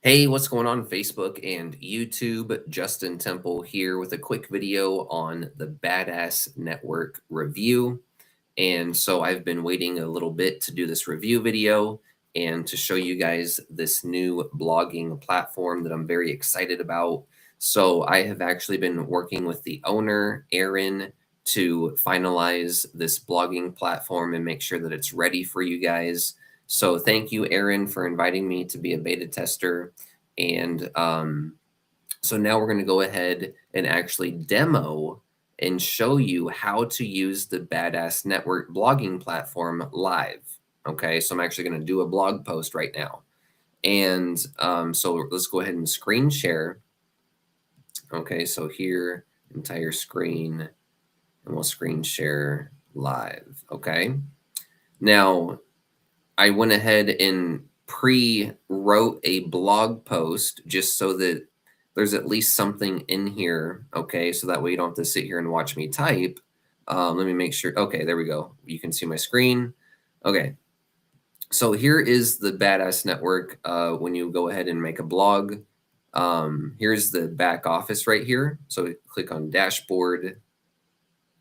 Hey, what's going on Facebook and YouTube? Justin Temple here with a quick video on the Badass Network review. And so I've been waiting a little bit to do this review video and to show you guys this new blogging platform that I'm very excited about. So I have actually been working with the owner, Aron, to finalize this blogging platform and make sure that it's ready for you guys. So thank you, Aron, for inviting me to be a beta tester. And so now we're going to go ahead and actually demo and show you how to use the Badass Network blogging platform live. Okay, so I'm actually going to do a blog post right now. And so let's go ahead and screen share. Okay, so here, entire screen, and we'll screen share live. Okay, now I went ahead and pre-wrote a blog post just so that there's at least something in here, okay? So that way you don't have to sit here and watch me type. Let me make sure. Okay, there we go. You can see my screen. Okay, so here is the Badass Network when you go ahead and make a blog. Here's the back office right here. So click on dashboard,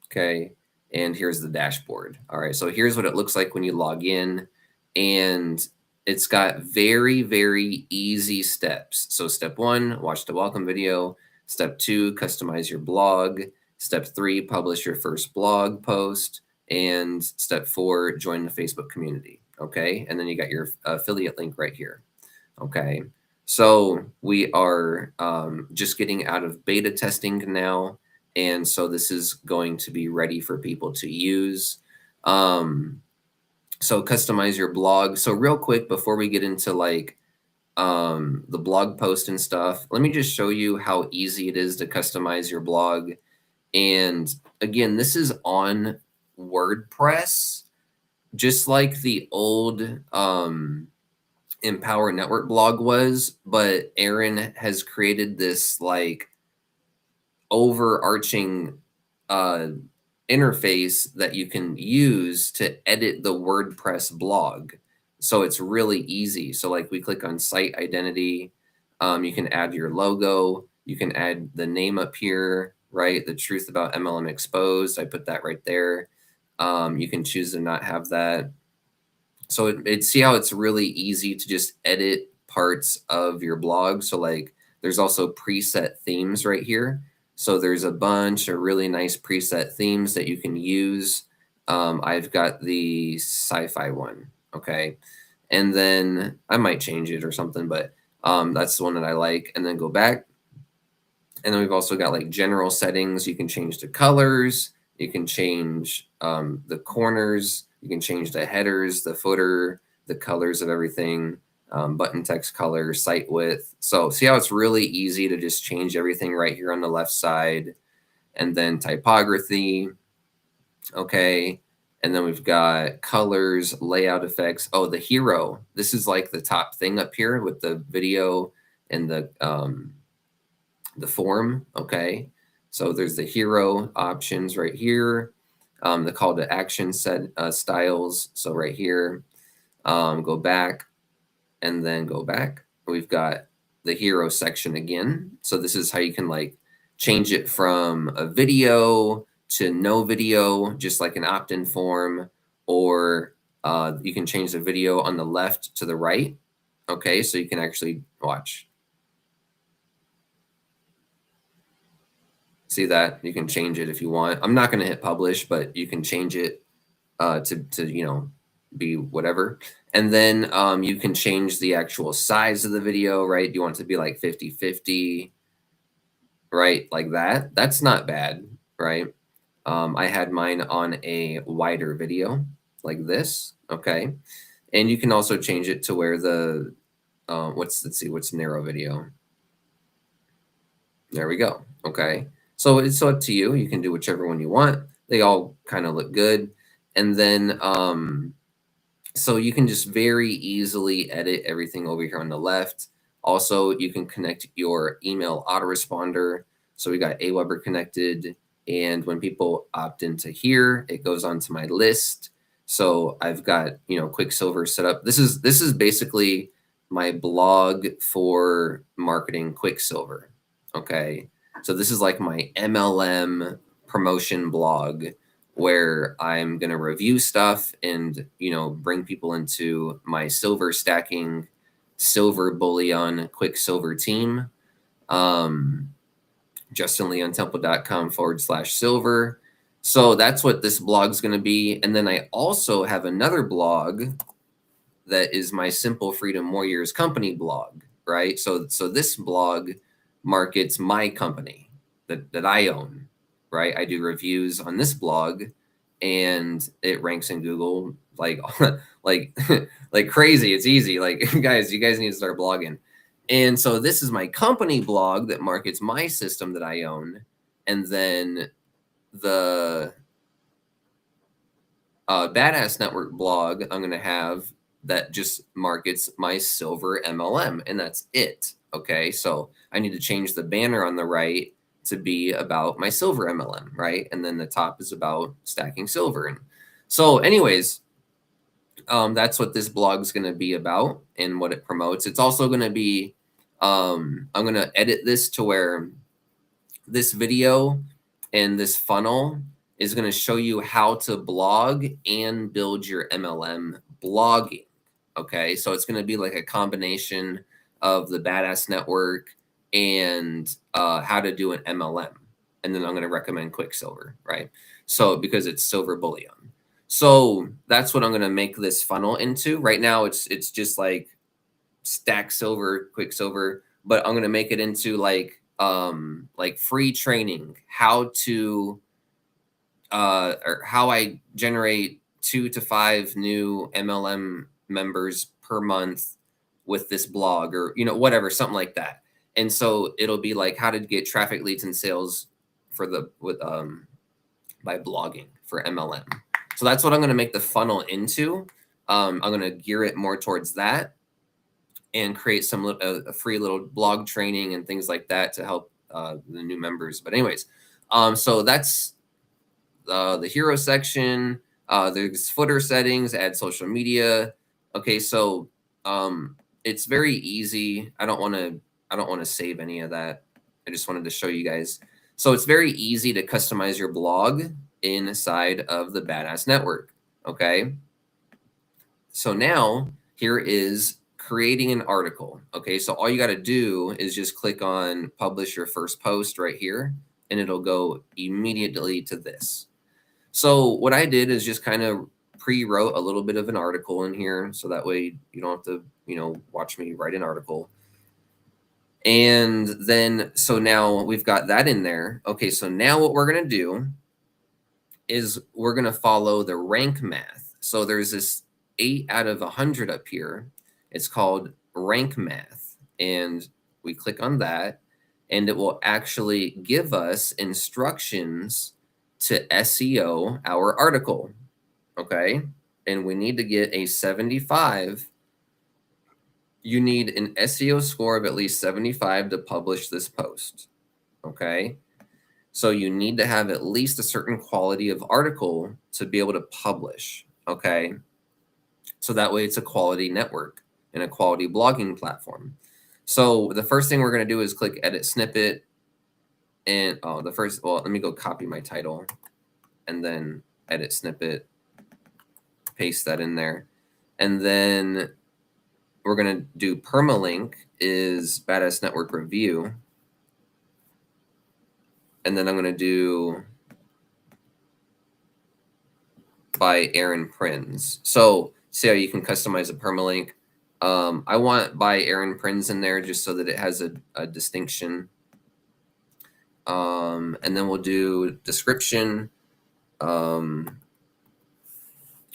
okay? And here's the dashboard. All right, so here's what it looks like when you log in. And it's got very, very easy steps. So step 1, watch the welcome video. Step 2, customize your blog. Step 3, publish your first blog post. And step 4, join the Facebook community. Okay, and then you got your affiliate link right here. Okay, so we are just getting out of beta testing now. And so this is going to be ready for people to use. So customize your blog. So real quick, before we get into like the blog post and stuff, let me just show you how easy it is to customize your blog. And again, this is on WordPress, just like the old Empower Network blog was, but Aron has created this like overarching interface that you can use to edit the WordPress blog. So it's really easy. So like we click on site identity, you can add your logo, you can add the name up here, right? The truth about MLM exposed. I put that right there. You can choose to not have that. So see how it's really easy to just edit parts of your blog. So like there's also preset themes right here. So there's a bunch of really nice preset themes that you can use. I've got the sci-fi one, okay? And then I might change it or something, but that's the one that I like. And then go back. And then we've also got like general settings. You can change the colors. You can change the corners. You can change the headers, the footer, the colors of everything, button text color, site width. So see how it's really easy to just change everything right here on the left side. And then typography, okay. And then we've got colors, layout effects. Oh, the hero. This is like the top thing up here with the video and the form, okay? So there's the hero options right here. The call to action set styles. So right here, go back and then go back. We've got the hero section again. So this is how you can like change it from a video to no video, just like an opt-in form, or you can change the video on the left to the right. Okay, so you can actually watch. See that? You can change it if you want. I'm not going to hit publish, but you can change it to you know, be whatever. And then you can change the actual size of the video, right? Do you want it to be like 50-50, right? Like that. That's not bad, right? I had mine on a wider video like this, okay? And you can also change it to where the, let's see, what's narrow video? There we go, okay? So it's up to you. You can do whichever one you want. They all kind of look good. And then, so you can just very easily edit everything over here on the left. Also, you can connect your email autoresponder. So we got Aweber connected. And when people opt into here, it goes onto my list. So I've got, you know, Quicksilver set up. This is basically my blog for marketing Quicksilver. Okay. So this is like my MLM promotion blog where I'm going to review stuff and, you know, bring people into my silver stacking, silver bullion Quicksilver team. JustinLeonTemple.com/silver. So that's what this blog is going to be. And then I also have another blog that is my Simple Freedom Warriors company blog, right? So this blog markets my company that I own, right? I do reviews on this blog and it ranks in Google like like like crazy. It's easy. Like guys, you guys need to start blogging. And so this is my company blog that markets my system that I own. And then the Badass Network blog I'm going to have that just markets my silver MLM, and that's it. Okay, so I need to change the banner on the right to be about my silver MLM, right? And then the top is about stacking silver. And so, anyways, that's what this blog is going to be about and what it promotes. It's also going to be, I'm going to edit this to where this video and this funnel is going to show you how to blog and build your MLM blogging. Okay, so it's going to be like a combination of the Badass Network and how to do an MLM. And then I'm going to recommend Quicksilver, right? So because it's silver bullion. So that's what I'm going to make this funnel into. Right now, it's just like stack silver, Quicksilver, but I'm going to make it into like free training, how to or how I generate 2 to 5 new MLM members per month with this blog, or you know, whatever, something like that. And so it'll be like how to get traffic, leads, and sales for the by blogging for MLM. So that's what I'm going to make the funnel into. I'm going to gear it more towards that and create some a free little blog training and things like that to help the new members. But anyways, so that's the hero section. There's footer settings, add social media. Okay, so it's very easy. I don't want to save any of that. I just wanted to show you guys. So it's very easy to customize your blog inside of the Badass Network. Okay. So now here is creating an article. Okay, so all you got to do is just click on publish your first post right here, and it'll go immediately to this. So what I did is just kind of pre-wrote a little bit of an article in here, so that way you don't have to, you know, watch me write an article. And then, so now we've got that in there. Okay, so now what we're going to do is we're going to follow the rank math. So there's this 8 out of 100 up here. It's called rank math. And we click on that, and it will actually give us instructions to SEO our article. Okay. And we need to get a 75. You need an SEO score of at least 75 to publish this post. Okay. So you need to have at least a certain quality of article to be able to publish. Okay. So that way it's a quality network and a quality blogging platform. So the first thing we're going to do is click edit snippet. And well, let me go copy my title and then edit snippet, paste that in there. And then we're going to do permalink is Badass Network review. And then I'm going to do by Aron Prins. So see how you can customize a permalink. I want by Aron Prins in there just so that it has a distinction. And then we'll do description.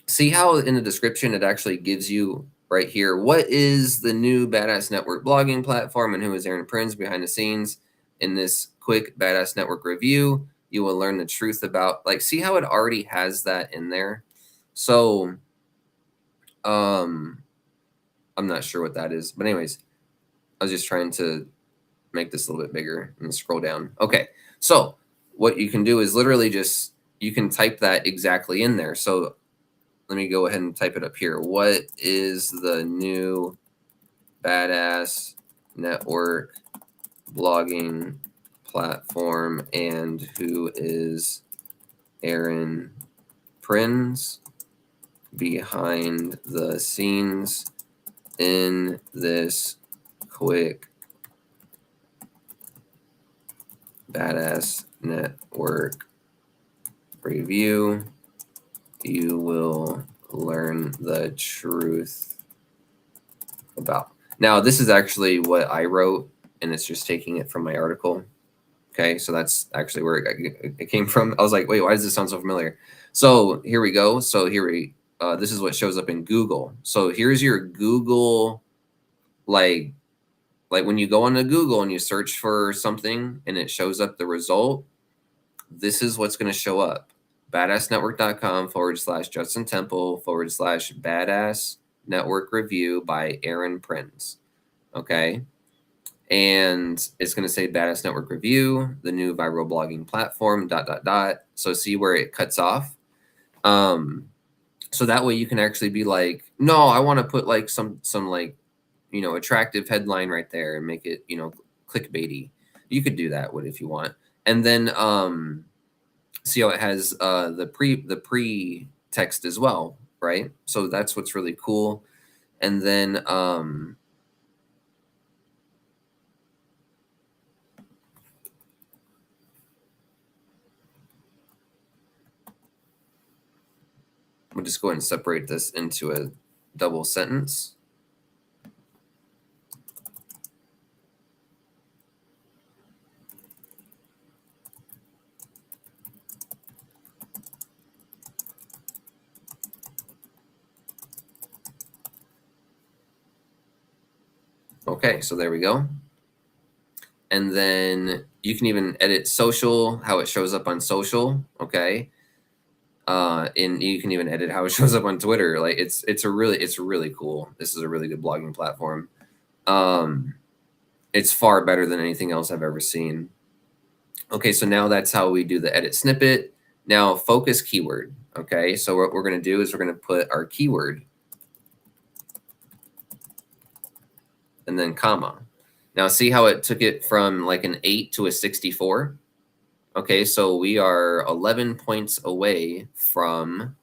See how in the description it actually gives you right here, what is the new Badass Network blogging platform and who is Aron Prins behind the scenes. In this quick Badass Network review, you will learn the truth about, like, see how it already has that in there. So I'm not sure what that is, but anyways, I was just trying to make this a little bit bigger and scroll down. Okay, so what you can do is literally just, you can type that exactly in there. So let me go ahead and type it up here. What is the new badass network blogging platform, and who is Aron Prins behind the scenes in this quick badass network review. You will learn the truth about. Now, this is actually what I wrote, and it's just taking it from my article. Okay, so that's actually where it came from. I was like, wait, why does this sound so familiar? So here we go. So this is what shows up in Google. So here's your Google, like when you go onto Google and you search for something and it shows up the result, this is what's going to show up. badassnetwork.com/Justin Temple/badass network review by Aron Prins. Okay. And it's going to say Badass Network Review, the new viral blogging platform, ... So see where it cuts off. So that way you can actually be like, no, I want to put like some like, attractive headline right there and make it, clickbaity. You could do that if you want. And then see how it has the pre text as well, right? So that's what's really cool. And then we'll just go ahead and separate this into a double sentence. Okay, so there we go. And then you can even edit social, how it shows up on social. Okay. And you can even edit how it shows up on Twitter. Like it's really cool. This is a really good blogging platform. It's far better than anything else I've ever seen. Okay, so now that's how we do the edit snippet. Now focus keyword. Okay, so what we're going to do is we're going to put our keyword and then comma. Now see how it took it from like an 8 to a 64? Okay, so we are 11 points away from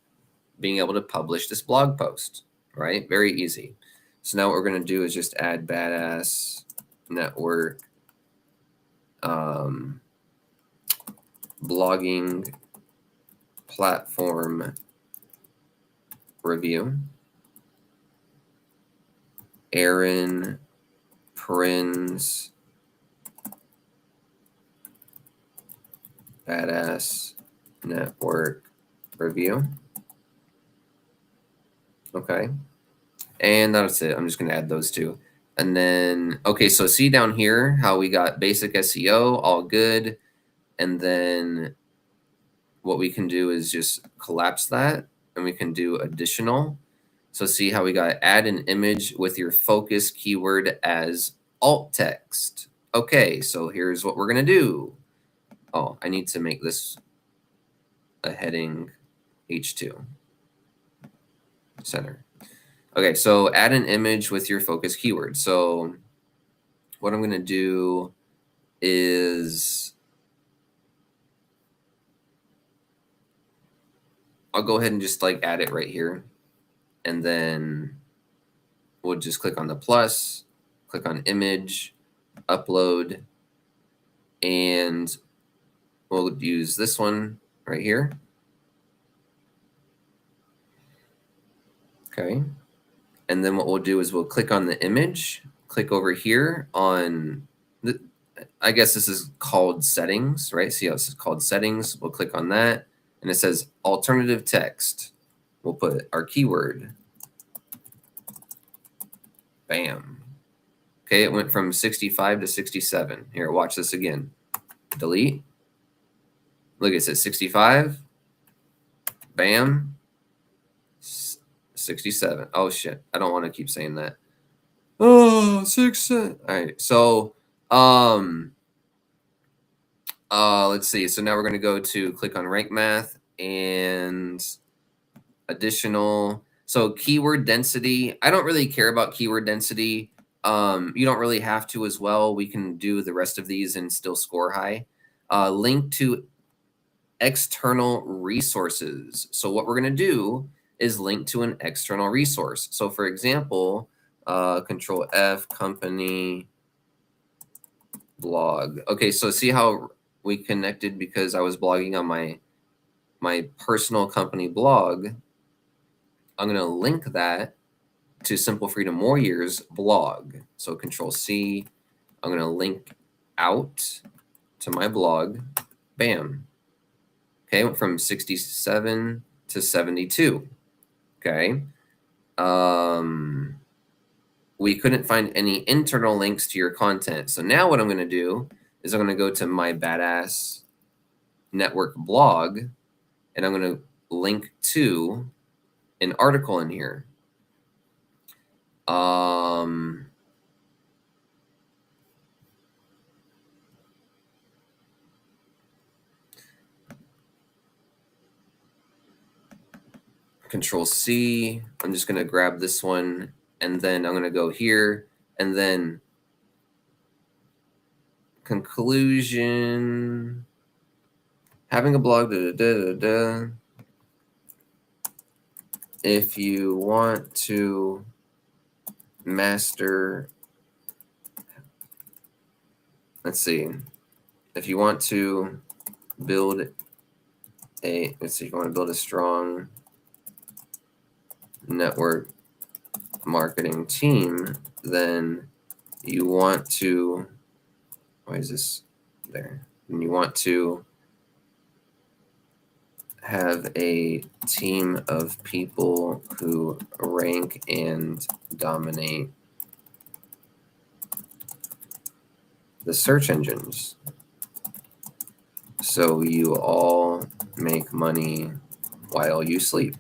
being able to publish this blog post, right? Very easy. So now what we're going to do is just add badass network blogging platform review. Aron Prins badass network review. Okay. And that's it. I'm just going to add those two. And then, okay, so see down here how we got basic SEO, all good. And then what we can do is just collapse that and we can do additional. So see how we got add an image with your focus keyword as alt text. Okay, so here's what we're going to do. Oh, I need to make this a heading H2 center. Okay, so add an image with your focus keyword. So what I'm going to do is I'll go ahead and just like add it right here. And then we'll just click on the plus, click on image, upload, and we'll use this one right here. Okay. And then what we'll do is we'll click on the image, click over here on the, I guess this is called settings, right? See how this is called settings. We'll click on that and it says alternative text. We'll put our keyword. Bam. Okay, it went from 65 to 67. Here, watch this again. Delete. Look, it says 65. Bam. 67. Oh, shit. I don't want to keep saying that. Oh, 6. All right. So, let's see. So now we're going to go to click on rank math and additional. So keyword density. I don't really care about keyword density. You don't really have to as well. We can do the rest of these and still score high. Link to external resources. So what we're going to do is link to an external resource. So for example, Control F, company blog. Okay, so see how we connected because I was blogging on my personal company blog. I'm going to link that to Simple Freedom Warriors blog. So Control C, I'm going to link out to my blog. Bam. Okay, went from 67 to 72. Okay. We couldn't find any internal links to your content. So now what I'm going to do is I'm going to go to my Badass Network blog, and I'm going to link to an article in here. Control C. I'm just going to grab this one, and then I'm going to go here, and then conclusion. Having a blog. If you want to master, let's see. If you want to build a, let's see, if you want to build a strong network marketing team, then you want to, why is this there? And you want to have a team of people who rank and dominate the search engines, so you all make money while you sleep.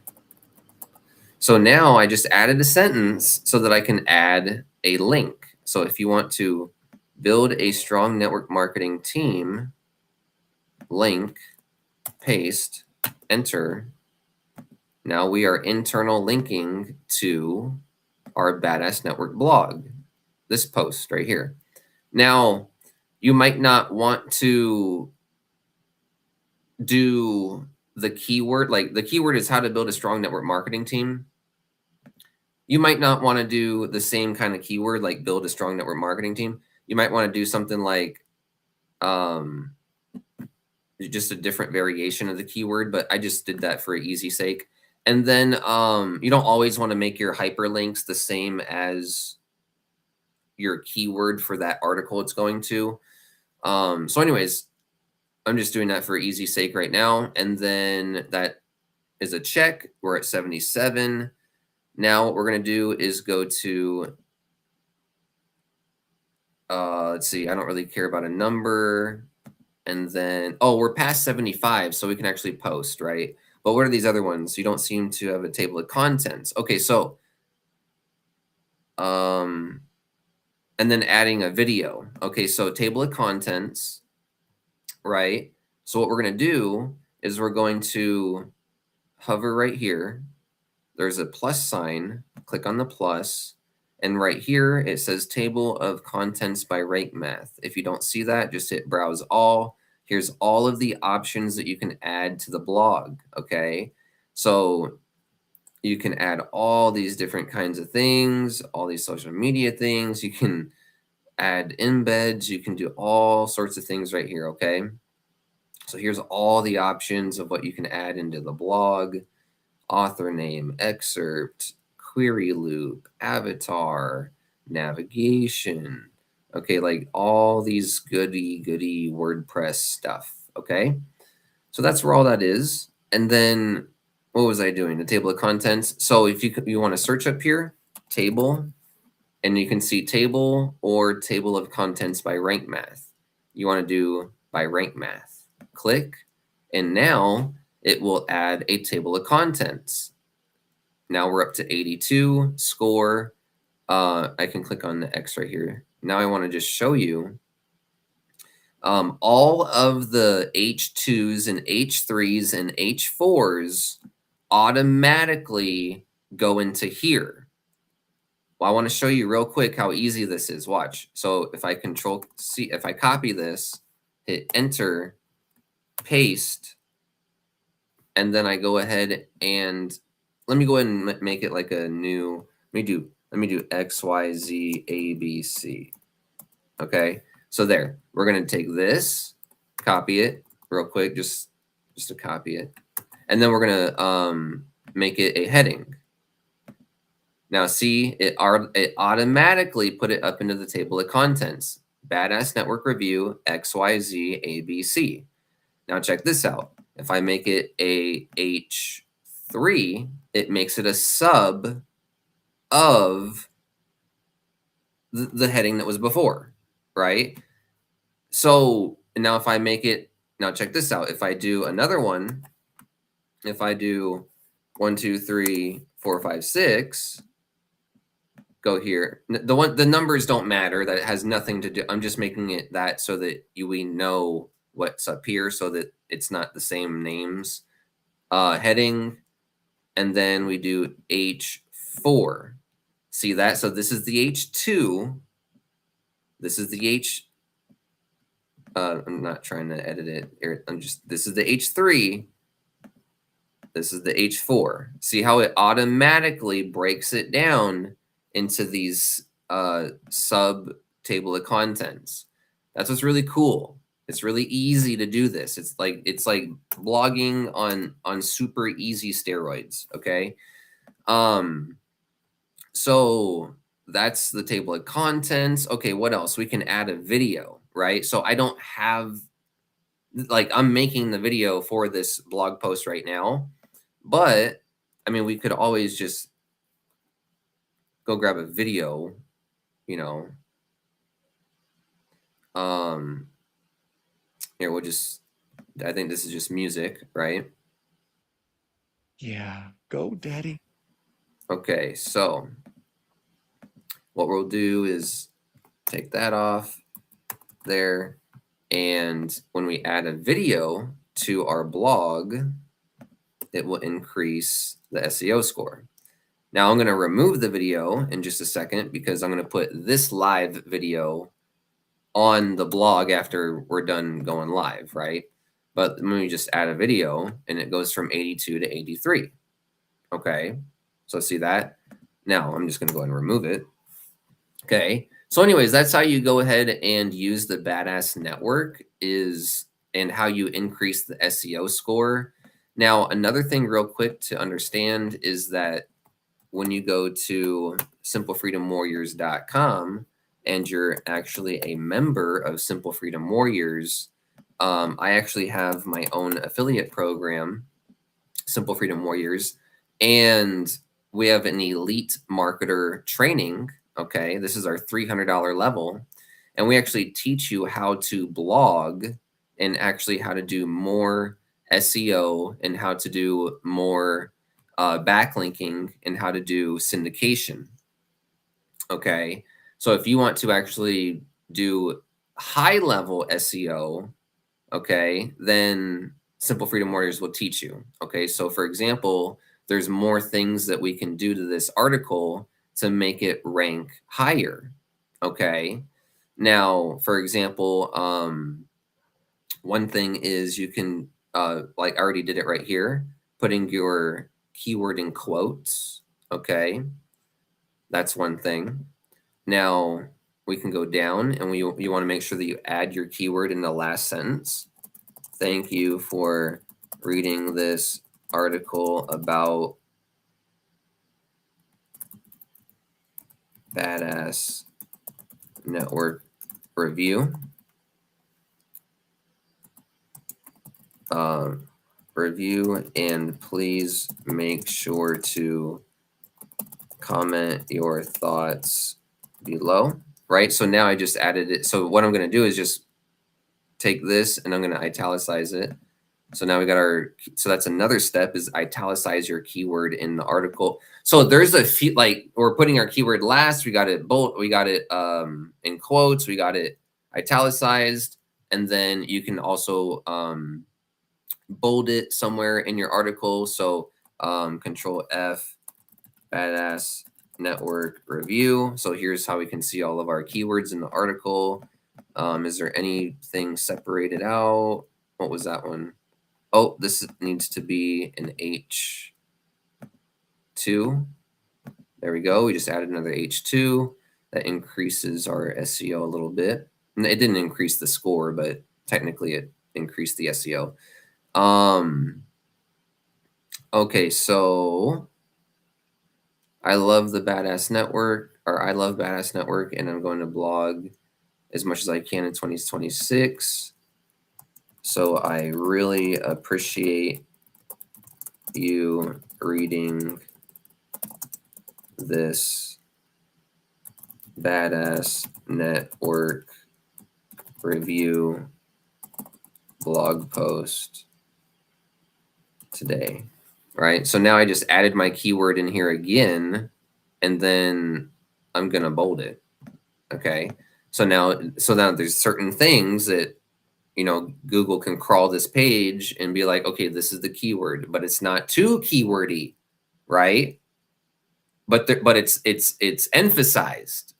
So now I just added a sentence so that I can add a link. So if you want to build a strong network marketing team, link, paste, enter. Now we are internal linking to our Badass Network blog, this post right here. Now, you might not want to do the keyword, like the keyword is how to build a strong network marketing team. You might not want to do the same kind of keyword, like build a strong network marketing team. You might want to do something like just a different variation of the keyword, but I just did that for easy sake. And then you don't always want to make your hyperlinks the same as your keyword for that article it's going to. So anyways, I'm just doing that for easy sake right now. And then that is a check. We're at 77. Now what we're going to do is go to, let's see, I don't really care about a number. And then, oh, we're past 75, so we can actually post, right? But what are these other ones? You don't seem to have a table of contents. Okay, so, and then adding a video. Okay, so table of contents, right? So what we're going to do is we're going to hover right here. There's a plus sign. Click on the plus. And right here, it says table of contents by rank math. If you don't see that, just hit browse all. Here's all of the options that you can add to the blog, okay? So you can add all these different kinds of things, all these social media things. You can add embeds. You can do all sorts of things right here, okay? So here's all the options of what you can add into the blog. Author name, excerpt, query loop, avatar, navigation. Okay, like all these goody WordPress stuff. Okay, so that's where all that is. And then what was I doing? The table of contents. So if you want to search up here, table, and you can see table or table of contents by rank math. You want to do by rank math. Click, and now it will add a table of contents. Now we're up to 82, score. I can click on the X right here. Now I want to just show you all of the H2s and H3s and H4s automatically go into here. Well, I want to show you real quick how easy this is. Watch. So if I Control C, if I copy this, hit Enter, paste, and then I go ahead and let me go ahead and make it like a new. Let me do X, Y, Z, A, B, C. Okay. So there, we're gonna take this, copy it real quick, just to copy it, and then we're gonna make it a heading. Now see, it automatically put it up into the table of contents. Badass Network Review, XYZ, ABC. Now check this out. If I make it a H3, it makes it a sub of the heading that was before, right? So now if I make it, now check this out. If I do another one, if I do 1, 2, 3, 4, 5, 6, go here. The numbers don't matter. That has nothing to do. I'm just making it that so that we know what's up here, so that it's not the same names. Heading, and then we do H4. See that? So this is the H2. This is the H. I'm not trying to edit it. This is the H3. This is the H4. See how it automatically breaks it down into these sub table of contents. That's what's really cool. It's really easy to do this. It's like blogging on super easy steroids. Okay. So that's the table of contents. Okay, what else? We can add a video, right? So I don't have, like, I'm making the video for this blog post right now, but I mean, we could always just go grab a video, you know. Here, I think this is just music, right? Yeah, go, Daddy. Okay, so what we'll do is take that off there. And when we add a video to our blog, it will increase the SEO score. Now I'm going to remove the video in just a second because I'm going to put this live video on the blog after we're done going live, right? But let me just add a video and it goes from 82 to 83. Okay, so see that? Now I'm just going to go ahead and remove it. Okay, so anyways, that's how you go ahead and use the Badass Network and how you increase the SEO score. Now, another thing real quick to understand is that when you go to simplefreedomwarriors.com and you're actually a member of Simple Freedom Warriors, I actually have my own affiliate program, Simple Freedom Warriors, and we have an elite marketer training. Okay, this is our $300 level, and we actually teach you how to blog and actually how to do more SEO and how to do more backlinking and how to do syndication. Okay, so if you want to actually do high level SEO, okay, then Simple Freedom Warriors will teach you. Okay, so for example, there's more things that we can do to this article to make it rank higher. Okay, now for example, one thing is you can, like I already did it right here, putting your keyword in quotes. Okay, that's one thing. Now we can go down and you want to make sure that you add your keyword in the last sentence. Thank you for reading this article about Badass Network Review. And please make sure to comment your thoughts below. Right, so now I just added it. So what I'm going to do is just take this and I'm going to italicize it. So now we got so that's another step, is italicize your keyword in the article. So there's a few, like, we're putting our keyword last, we got it in quotes, we got it italicized, and then you can also bold it somewhere in your article. So Control F, Badass network review. So here's how we can see all of our keywords in the article. Is there anything separated out? What was that one? Oh, this needs to be an H2. There we go. We just added another H2. That increases our SEO a little bit. It didn't increase the score, but technically it increased the SEO. Okay, so I love the Badass Network, or I love Badass Network, and I'm going to blog as much as I can in 2026. So I really appreciate you reading this Badass Network review blog post today. Right? So now I just added my keyword in here again, and then I'm going to bold it. Okay? So now there's certain things that, you know, Google can crawl this page and be like, okay, this is the keyword, but it's not too keywordy, right? But it's emphasized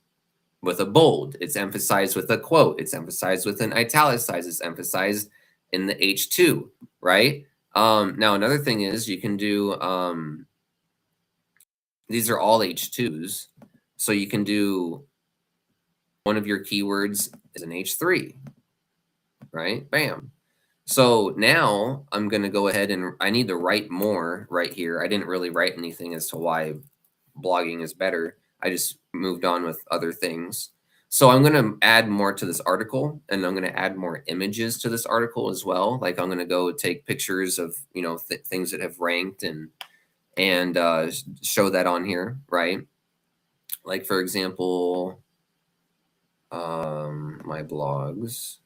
with a bold, it's emphasized with a quote, it's emphasized with an italicized, it's emphasized in the H2, right? Now another thing is you can do these are all H2s, so you can do one of your keywords is an H3, right? Bam. So now I'm going to go ahead and I need to write more right here. I didn't really write anything as to why blogging is better. I just moved on with other things. So I'm going to add more to this article, and I'm going to add more images to this article as well. Like I'm going to go take pictures of, you know, things that have ranked and show that on here, right? Like for example, my blogs.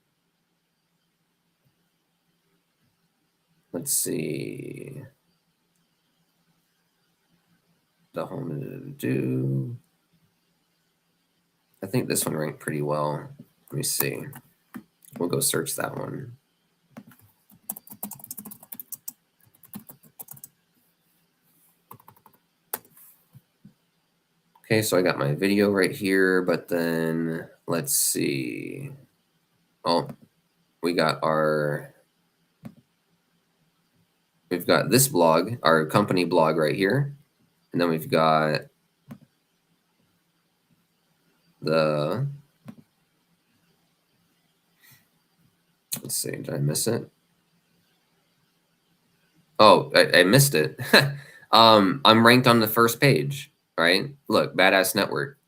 Let's see. The home do. I think this one ranked pretty well. Let me see. We'll go search that one. Okay, so I got my video right here, but then let's see. Oh, we've got this blog, our company blog right here. And then we've got the, let's see, did I miss it? Oh, I missed it. I'm ranked on the first page, right? Look, Badass Network,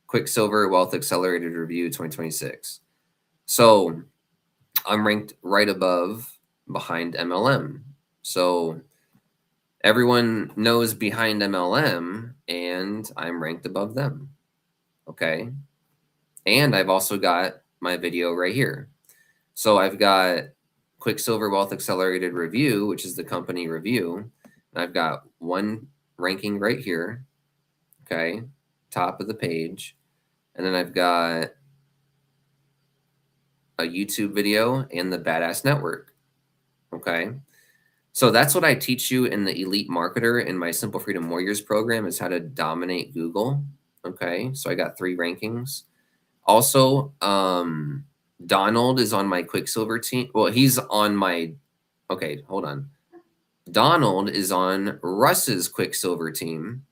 Quicksilver Wealth Accelerated Review 2026. So I'm ranked right above behind MLM. So everyone knows behind MLM, and I'm ranked above them. Okay. And I've also got my video right here. So I've got Quicksilver Wealth Accelerated Review, which is the company review. And I've got one ranking right here. Okay. Top of the page. And then I've got a YouTube video and the Badass Network. Okay. So that's what I teach you in the Elite Marketer in my Simple Freedom Warriors program, is how to dominate Google. Okay. So I got 3 rankings. Also, Donald is on my Quicksilver team. Well, he's on my, okay, hold on. Donald is on Russ's Quicksilver team,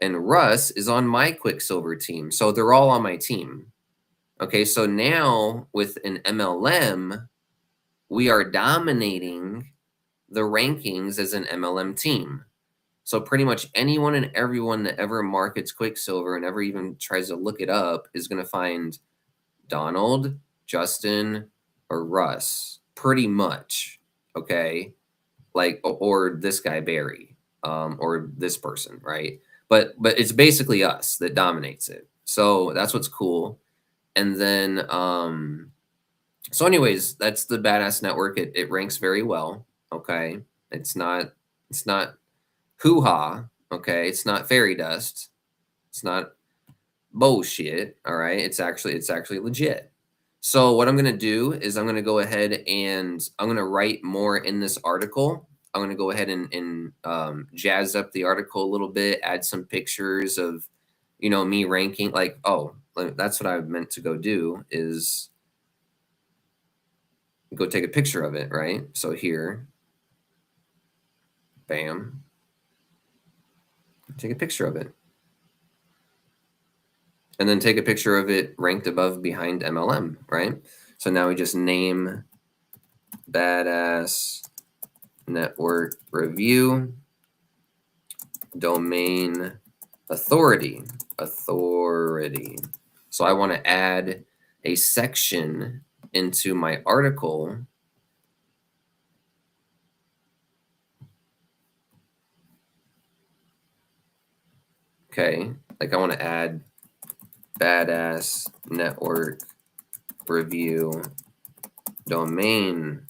and Russ is on my Quicksilver team. So they're all on my team. Okay, so now with an MLM, we are dominating the rankings as an MLM team. So pretty much anyone and everyone that ever markets Quicksilver and ever even tries to look it up is going to find Donald, Justin, or Russ, pretty much. Okay, like, or this guy Barry, or this person, right? But it's basically us that dominates it. So that's what's cool. And then so anyways, that's the Badass Network. It ranks very well. Okay, it's not hoo-ha. Okay, it's not fairy dust. It's not bullshit. All right, it's actually legit. So what I'm going to do is I'm going to go ahead and I'm going to write more in this article. I'm going to go ahead and jazz up the article a little bit, add some pictures of you know, me ranking, like, oh, that's what I meant to go do, is go take a picture of it, right? So here, bam, take a picture of it. And then take a picture of it ranked above behind MLM, right? So now we just name Badass Network Review, domain authority. So I want to add a section into my article okay, like I want to add Badass Network Review domain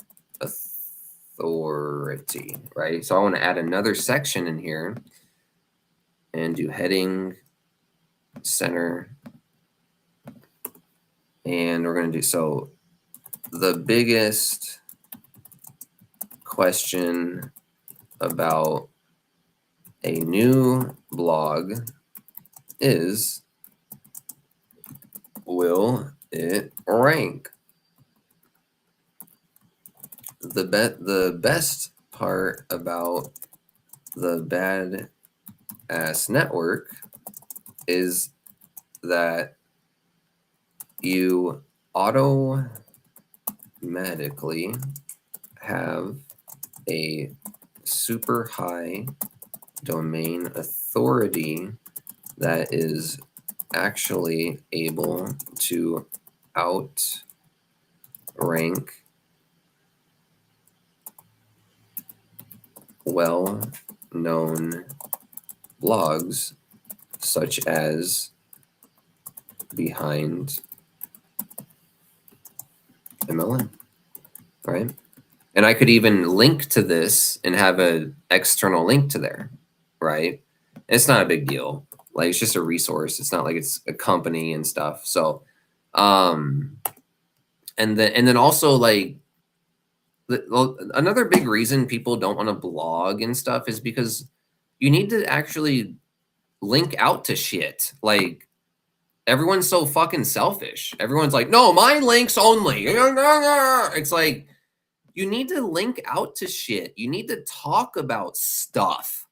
authority, right? So I want to add another section in here and do heading, center, and we're going to do, so the biggest question about a new blog is, will it rank? The best part about the Badass Network is that you automatically have a super high domain authority that is actually able to outrank well-known blogs such as Behind MLM, right? And I could even link to this and have an external link to there, right? And it's not a big deal. Like, it's just a resource. It's not like it's a company and stuff. So, and then also, like, another big reason people don't want to blog and stuff is because you need to actually link out to shit. Like, everyone's so fucking selfish. Everyone's like, no, my links only. It's like, you need to link out to shit. You need to talk about stuff.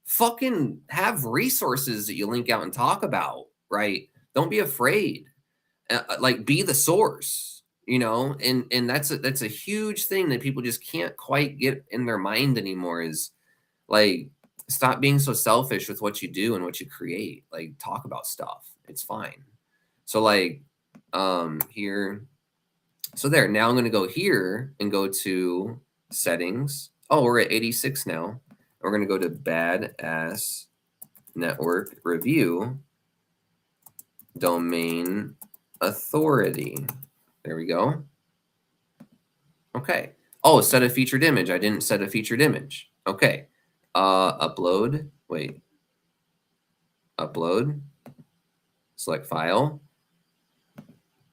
Fucking have resources that you link out and talk about, right? Don't be afraid. Like, be the source, you know? And that's a huge thing that people just can't quite get in their mind anymore, is like, stop being so selfish with what you do and what you create. Like, talk about stuff. It's fine. So like, here, so there, now I'm going to go here and go to settings. Oh, we're at 86 now. We're going to go to Badass Network Review, domain authority. There we go. Okay. Oh, set a featured image. I didn't set a featured image. Okay. Upload. Wait. Upload. Select file.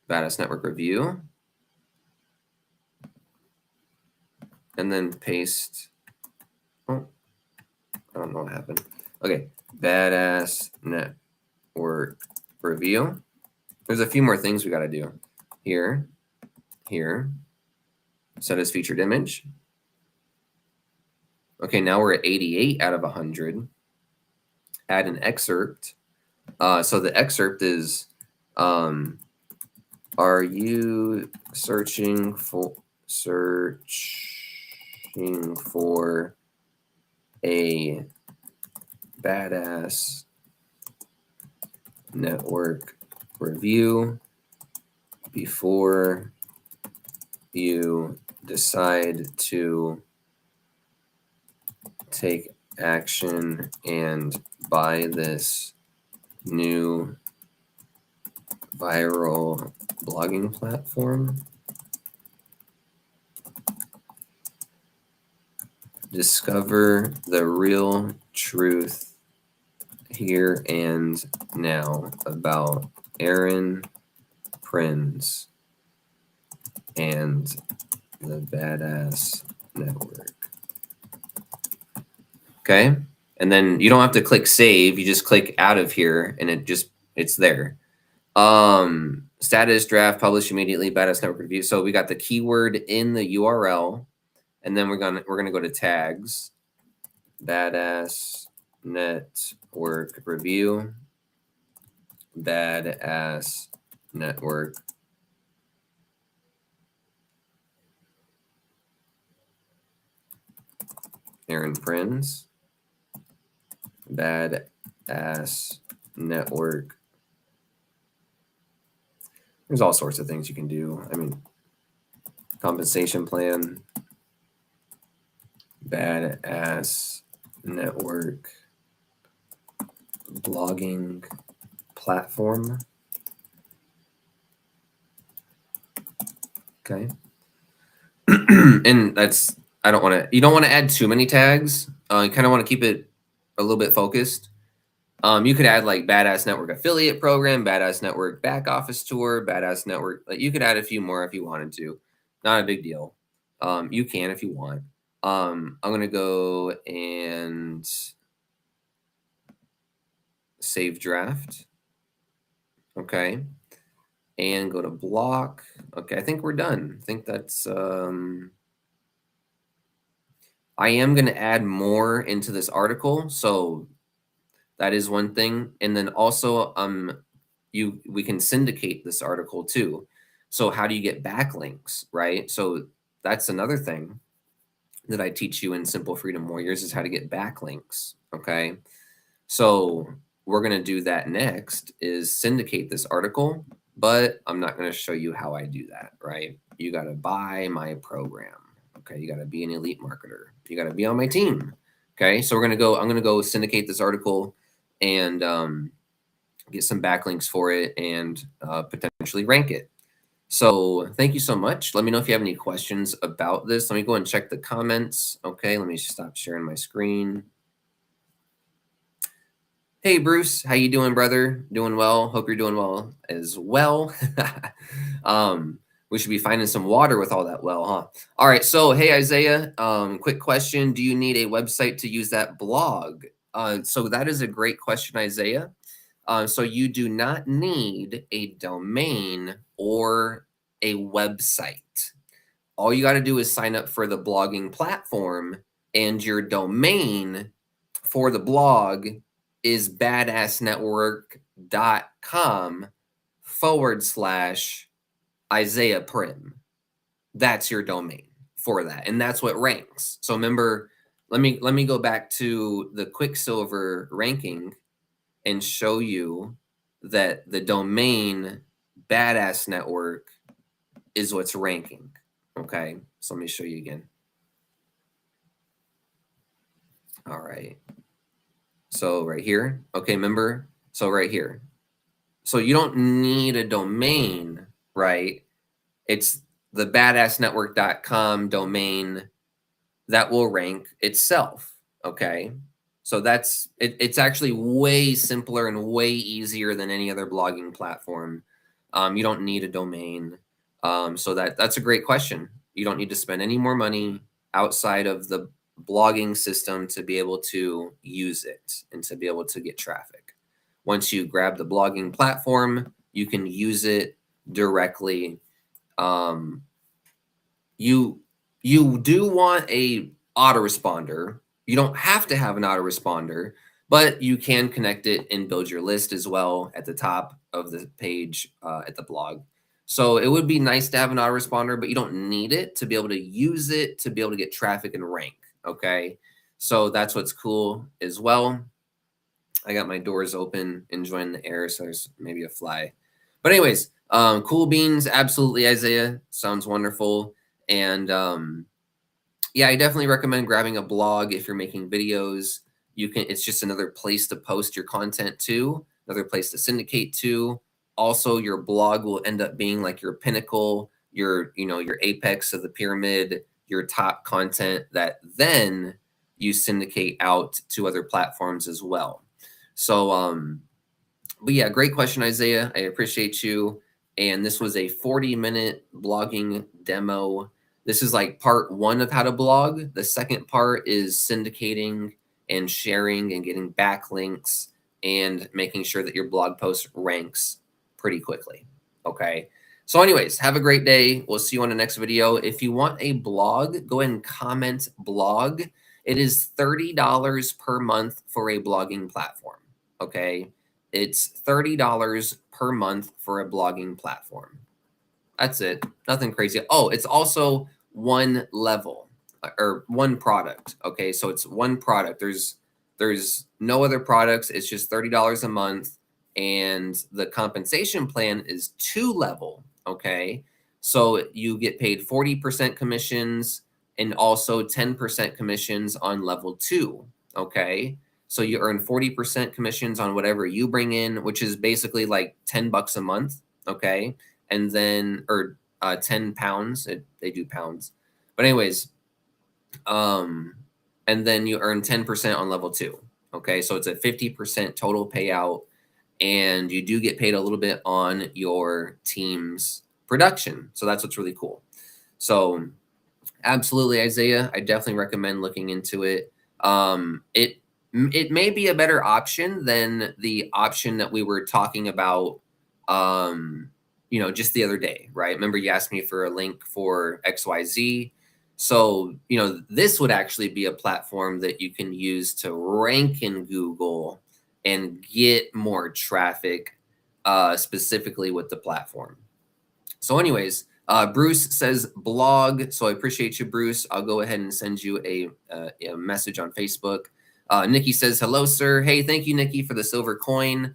Badass Network Review. And then paste. Oh, I don't know what happened. Okay. Badass Network Review. There's a few more things we got to do. Here. Set as featured image. Okay, now we're at 88 out of 100. Add an excerpt. So the excerpt is, are you searching for a badass network review before you decide to take action and buy this new viral blogging platform? Discover the real truth here and now about Aron, Prins, and the Badass Network. Okay, And then you don't have to click save. You just click out of here and it's there. Status draft, publish immediately, Badass Network review. So we got the keyword in the URL, and then we're gonna go to tags, Badass Network review, Badass Network. Aron Prins, Badass Network. There's all sorts of things you can do. I mean, compensation plan, Badass Network, blogging platform. Okay. And that's, you don't want to add too many tags. You kind of want to keep it a little bit focused. You could add like Badass Network affiliate program, Badass Network back office tour, Badass Network. Like, you could add a few more if you wanted to. Not a big deal. You can if you want. I'm going to go and save draft. Okay. And go to block. Okay, I think we're done. I think that's, I am going to add more into this article. So that is one thing. And then also, we can syndicate this article too. So how do you get backlinks, right? So that's another thing that I teach you in Simple Freedom Warriors, is how to get backlinks. Okay. So we're going to do that next, is syndicate this article, but I'm not going to show you how I do that, right? You got to buy my program. Okay. You got to be an elite marketer. You got to be on my team. Okay. So I'm going to go syndicate this article and, get some backlinks for it and potentially rank it. So thank you so much. Let me know if you have any questions about this. Let me go and check the comments. Okay, let me stop sharing my screen. Hey, Bruce, how you doing, brother? Doing well. Hope you're doing well as well. We should be finding some water with all that well, huh? All right, so hey, Isaiah, quick question. Do you need a website to use that blog? So that is a great question, Isaiah. So you do not need a domain or a website. All you got to do is sign up for the blogging platform, and your domain for the blog is badassnetwork.com/Isaiah Prim. That's your domain for that. And that's what ranks. So remember, let me go back to the Quicksilver ranking and show you that the domain Badass Network is what's ranking. Okay, so let me show you again. All right. So right here, okay, remember? So right here. So you don't need a domain, right? It's the badassnetwork.com domain that will rank itself, okay? So it's actually way simpler and way easier than any other blogging platform. You don't need a domain. So that's a great question. You don't need to spend any more money outside of the blogging system to be able to use it and to be able to get traffic. Once you grab the blogging platform, you can use it directly. You do want a autoresponder. You don't have to have an autoresponder, but you can connect it and build your list as well at the top of the page at the blog. So it would be nice to have an autoresponder, but you don't need it to be able to use it to be able to get traffic and rank. Okay. So that's what's cool as well. I got my doors open, enjoying the air, so there's maybe a fly. But anyways, cool beans, absolutely, Isaiah. Sounds wonderful. And yeah, I definitely recommend grabbing a blog if you're making videos. It's just another place to post your content to, another place to syndicate to. Also, your blog will end up being like your pinnacle, your apex of the pyramid, your top content that then you syndicate out to other platforms as well. So, but yeah, great question, Isaiah. I appreciate you. And this was a 40-minute blogging demo. This is like part one of how to blog. The second part is syndicating and sharing and getting backlinks and making sure that your blog post ranks pretty quickly. Okay. So anyways, have a great day. We'll see you on the next video. If you want a blog, go ahead and comment blog. It is $30 per month for a blogging platform. Okay. It's $30 per month for a blogging platform. That's it. Nothing crazy. Oh, it's also one level or one product. Okay. So it's one product. There's no other products. It's just $30 a month. And the compensation plan is 2 level. Okay. So you get paid 40% commissions and also 10% commissions on level 2. Okay. So you earn 40% commissions on whatever you bring in, which is basically like $10 a month. Okay. And then, or 10 pounds, they do pounds. But anyways, and then you earn 10% on level 2. Okay. So it's a 50% total payout. And you do get paid a little bit on your team's production. So that's what's really cool. So absolutely, Isaiah, I definitely recommend looking into it. It may be a better option than the option that we were talking about, just the other day, right? Remember you asked me for a link for XYZ. So, this would actually be a platform that you can use to rank in Google and get more traffic, specifically with the platform. So anyways, Bruce says blog. So I appreciate you, Bruce. I'll go ahead and send you a message on Facebook. Nikki says, hello, sir. Hey, thank you, Nikki, for the silver coin.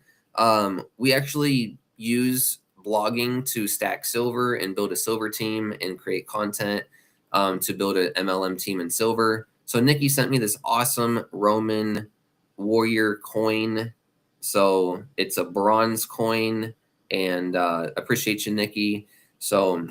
We actually use blogging to stack silver and build a silver team and create content to build an MLM team in silver. So Nikki sent me this awesome Roman warrior coin. So it's a bronze coin, and appreciate you, Nikki. So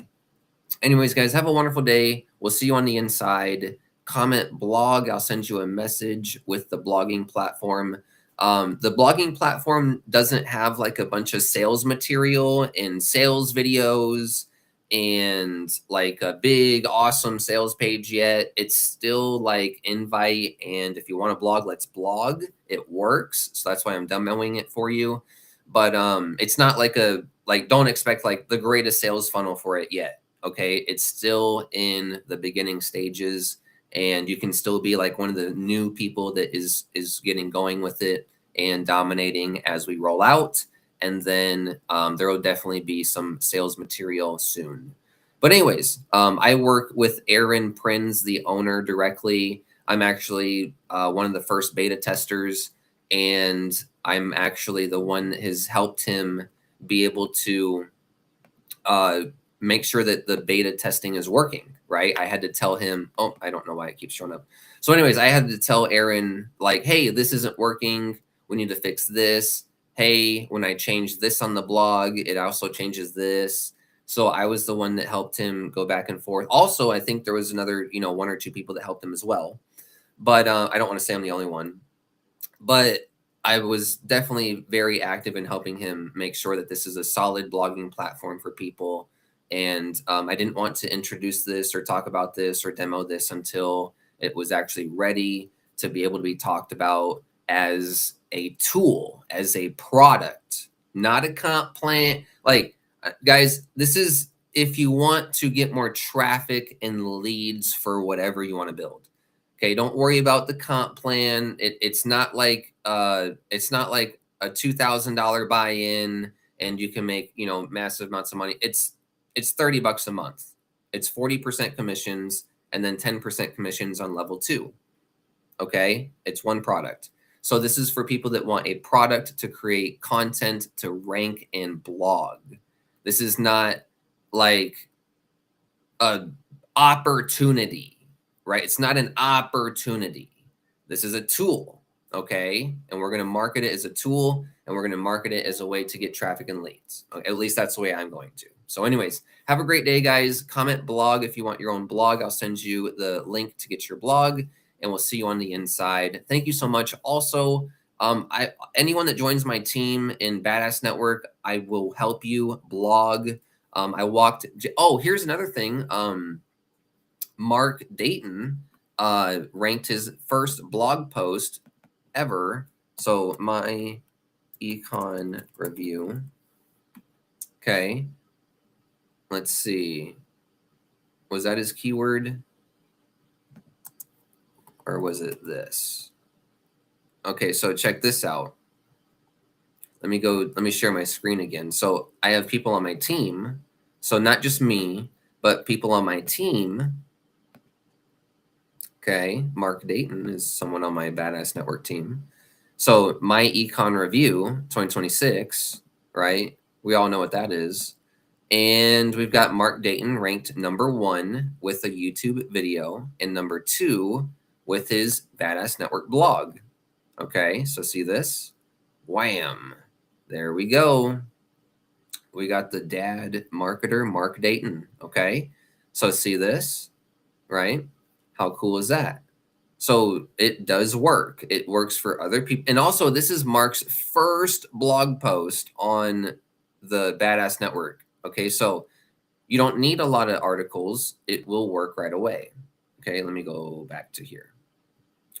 anyways, guys, have a wonderful day. We'll see you on the inside. Comment blog. I'll send you a message with the blogging platform. The blogging platform doesn't have like a bunch of sales material and sales videos and like a big awesome sales page yet. It's still like invite, and if you want to blog, let's blog. It works. So that's why I'm demoing it for you. But it's not like don't expect like the greatest sales funnel for it yet. Okay. It's still in the beginning stages, and you can still be like one of the new people that is getting going with it and dominating as we roll out. And then there will definitely be some sales material soon. But anyways, I work with Aron Prins, the owner, directly. I'm actually one of the first beta testers, and I'm actually the one that has helped him be able to make sure that the beta testing is working, right? I had to tell him, oh, I don't know why it keeps showing up. So anyways, I had to tell Aron, like, hey, this isn't working. We need to fix this. Hey, when I change this on the blog, it also changes this. So I was the one that helped him go back and forth. Also, I think there was another, 1 or 2 people that helped him as well. But I don't want to say I'm the only one. But I was definitely very active in helping him make sure that this is a solid blogging platform for people. And I didn't want to introduce this or talk about this or demo this until it was actually ready to be able to be talked about as a tool, as a product, not a comp plan. Like, guys, this is if you want to get more traffic and leads for whatever you want to build. Okay, don't worry about the comp plan. It's not like a $2,000 buy-in and you can make massive amounts of money. It's $30 a month. It's 40% commissions and then 10% commissions on level 2. Okay, it's one product. So this is for people that want a product to create content to rank and blog. This is not like a opportunity, right? It's not an opportunity. This is a tool, okay? And we're going to market it as a tool, and we're going to market it as a way to get traffic and leads. At least that's the way I'm going to. So anyways, have a great day, guys. Comment blog if you want your own blog. I'll send you the link to get your blog, and we'll see you on the inside. Thank you so much. Also, anyone that joins my team in Badass Network, I will help you blog. Here's another thing. Mark Dayton ranked his first blog post ever. So my econ review. Okay. Let's see. Was that his keyword? Or was it this? Okay, so check this out. Let me share my screen again. So I have people on my team. So not just me, but people on my team. Okay, Mark Dayton is someone on my Badass Network team. So my econ review 2026, right? We all know what that is. And we've got Mark Dayton ranked #1 with a YouTube video and #2 with his Badass Network blog. Okay, so see this? Wham! There we go. We got the dad marketer, Mark Dayton. Okay, so see this, right? How cool is that? So it does work. It works for other people. And also, this is Mark's first blog post on the Badass Network. Okay, so you don't need a lot of articles. It will work right away. Okay, let me go back to here.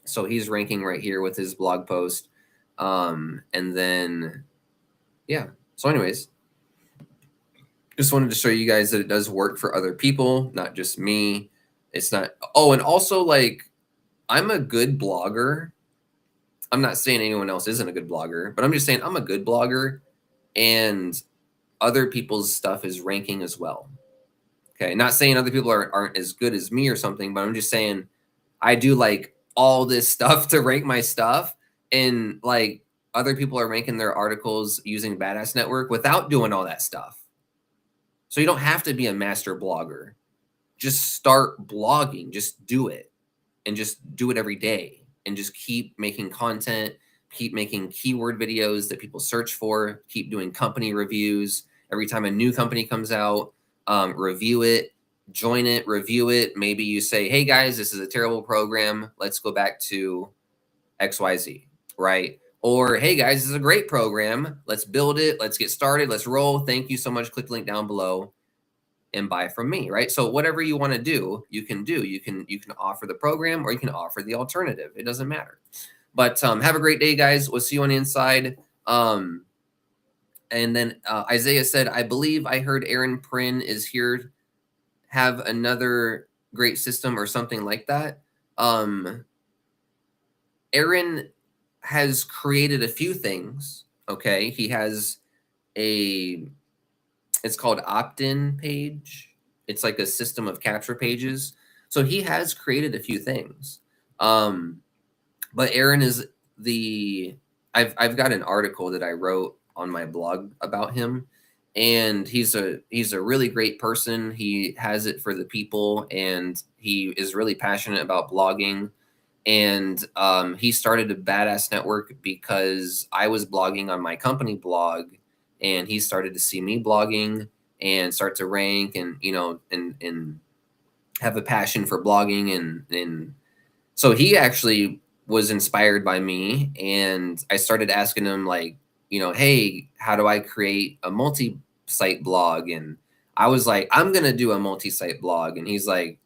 So he's ranking right here with his blog post. And then, yeah. So anyways, just wanted to show you guys that it does work for other people, not just me. It's not. Oh, and also, like, I'm a good blogger. I'm not saying anyone else isn't a good blogger, but I'm just saying I'm a good blogger, and other people's stuff is ranking as well. Okay, not saying other people aren't as good as me or something, but I'm just saying I do like all this stuff to rank my stuff, and like other people are ranking their articles using Badass Network without doing all that stuff. So you don't have to be a master blogger. Just start blogging. Just do it, and just do it every day, and just keep making content, keep making keyword videos that people search for, keep doing company reviews. Every time a new company comes out, review it, join it, review it. Maybe you say, hey guys, this is a terrible program. Let's go back to XYZ, right? Or, hey guys, this is a great program. Let's build it. Let's get started. Let's roll. Thank you so much. Click the link down below and buy from me, right? So whatever you want to do, you can do. You can offer the program, or you can offer the alternative. It doesn't matter. But have a great day, guys. We'll see you on the inside. And then Isaiah said, I believe I heard Aron Prins is here. Have another great system or something like that. Aron has created a few things. Okay, he has it's called opt-in page. It's like a system of capture pages. So he has created a few things. But Aron is I've got an article that I wrote on my blog about him, and he's a really great person. He has it for the people, and he is really passionate about blogging. And he started a Badass Network because I was blogging on my company blog, and he started to see me blogging and start to rank, and and have a passion for blogging, and so he actually was inspired by me, and I started asking him, like, hey, how do I create a multi-site blog? And I was like, I'm gonna do a multi-site blog, and he's like,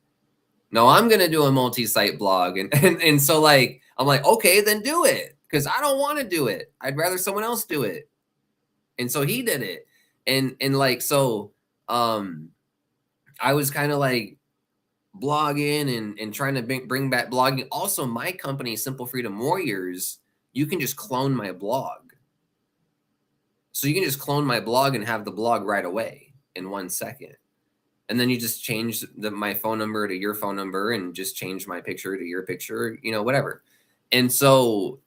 no, I'm gonna do a multi-site blog, and so, like, I'm like, okay, then do it, because I don't want to do it. I'd rather someone else do it. And so he did it, and like, so I was kind of like blogging and trying to bring back blogging. Also, my company, Simple Freedom Warriors, you can just clone my blog. So you can just clone my blog and have the blog right away in 1 second. And then you just change my phone number to your phone number, and just change my picture to your picture, whatever. And so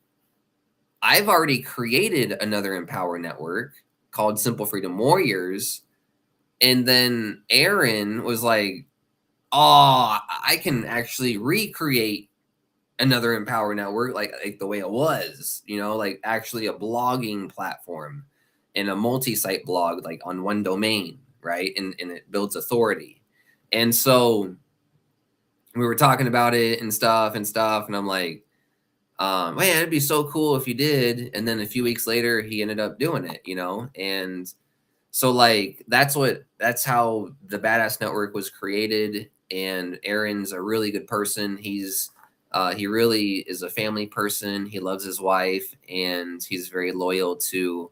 I've already created another Empower network called Simple Freedom Warriors. And then Aron was like, oh, I can actually recreate another Empower network like the way it was, like actually a blogging platform and a multi-site blog, like on one domain, right? And it builds authority. And so we were talking about it and stuff, and I'm like, man, it'd be so cool if you did. And then a few weeks later, he ended up doing it, and so, like, that's how the Badass Network was created. And Aron's a really good person. He's He really is a family person. He loves his wife, and he's very loyal to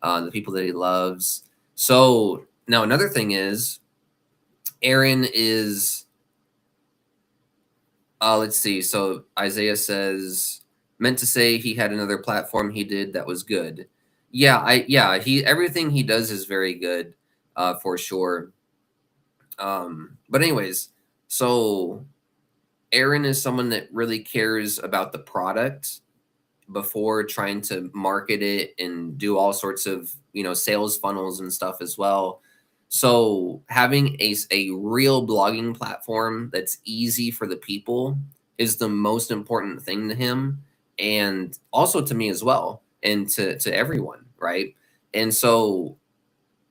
the people that he loves. So now another thing is, Aron is, let's see. So Isaiah says, meant to say he had another platform he did that was good. Yeah, he everything he does is very good, for sure. But anyways, so Aron is someone that really cares about the product before trying to market it and do all sorts of, sales funnels and stuff as well. So having a real blogging platform that's easy for the people is the most important thing to him, and also to me as well, and to everyone, right? And so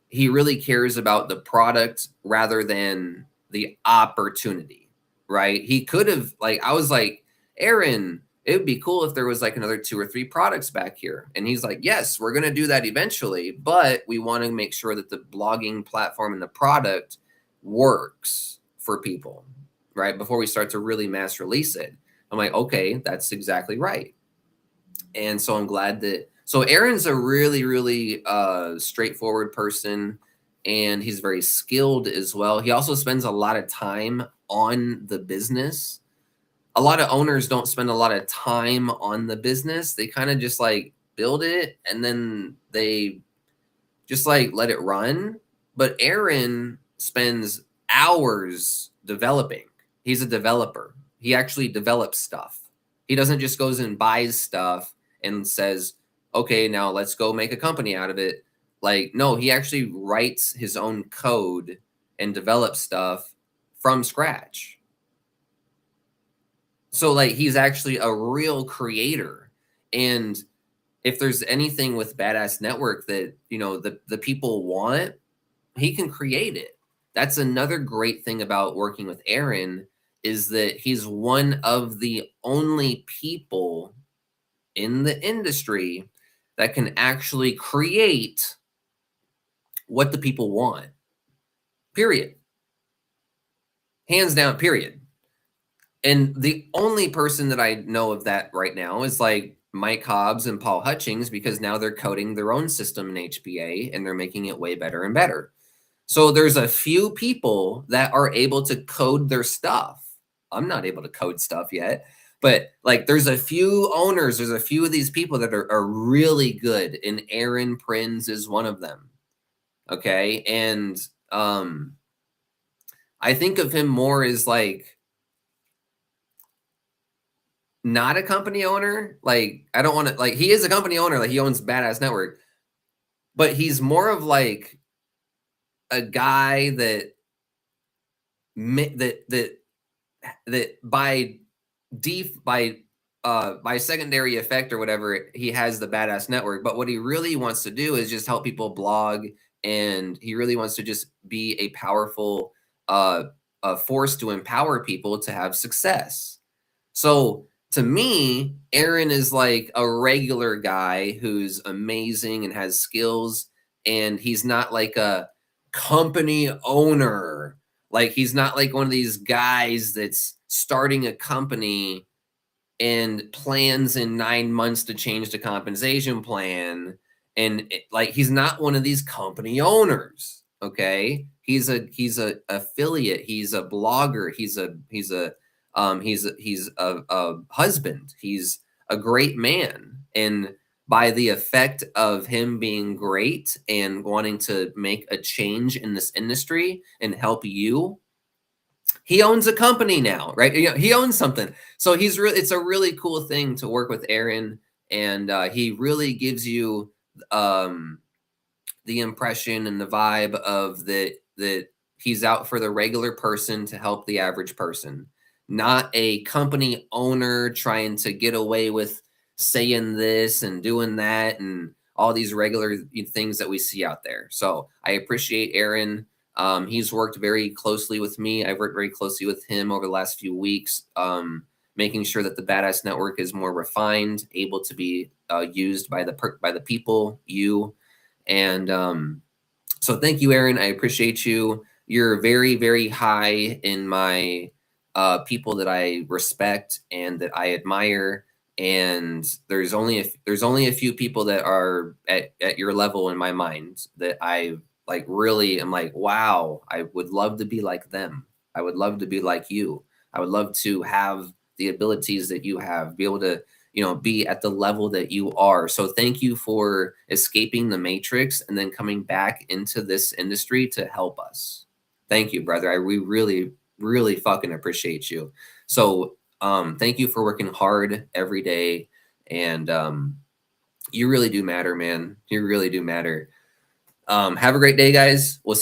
he really cares about the product rather than the opportunity, right? He could have, like, I was like, Aron, it would be cool if there was like another 2 or 3 products back here. And he's like, yes, we're going to do that eventually, but we want to make sure that the blogging platform and the product works for people, right? Before we start to really mass release it. I'm like, okay, that's exactly right. And so I'm glad that, so Aron's a really, really straightforward person, and he's very skilled as well. He also spends a lot of time on the business. A lot of owners don't spend a lot of time on the business. They kind of just like build it and then they just like let it run. But Aron spends hours developing. He's a developer. He actually develops stuff. He doesn't just goes and buys stuff and says, okay, now let's go make a company out of it. Like, no, he actually writes his own code and develops stuff from scratch. So like he's actually a real creator. And if there's anything with Badass Network that, the people want, he can create it. That's another great thing about working with Aron, is that he's one of the only people in the industry that can actually create what the people want. Period. Hands down, period. And the only person that I know of that right now is like Mike Hobbs and Paul Hutchings, because now they're coding their own system in HBA and they're making it way better and better. So there's a few people that are able to code their stuff. I'm not able to code stuff yet, but like there's a few owners, there's a few of these people that are really good, and Aron Prins is one of them. Okay. And I think of him more as like not a company owner. Like, I don't want to, like, he is a company owner, like he owns Badass Network, but he's more of like a guy that that by secondary effect or whatever, he has the Badass Network. But what he really wants to do is just help people blog, and he really wants to just be a powerful force to empower people to have success. So to me, Aron is like a regular guy who's amazing and has skills, and he's not like a company owner. Like, he's not like one of these guys that's starting a company and plans in 9 months to change the compensation plan. And like, he's not one of these company owners. Okay. He's a affiliate. He's a blogger. He's a husband. He's a great man. And by the effect of him being great and wanting to make a change in this industry and help you, he owns a company now, right? He owns something. So it's a really cool thing to work with Aron. And he really gives you the impression and the vibe of that he's out for the regular person to help the average person, not a company owner trying to get away with saying this and doing that and all these regular things that we see out there. So I appreciate Aron. He's worked very closely with me. I've worked very closely with him over the last few weeks, making sure that the Badass Network is more refined, able to be used by the people, you. And so thank you, Aron. I appreciate you. You're very, very high in my people that I respect and that I admire. And there's only a few people that are at your level in my mind that I like really am like, wow, I would love to be like them. I would love to be like you. I would love to have the abilities that you have, be able to, be at the level that you are. So thank you for escaping the matrix and then coming back into this industry to help us. Thank you, brother. We really fucking appreciate you. So thank you for working hard every day. And you really do matter, man. You really do matter. Have a great day, guys. We'll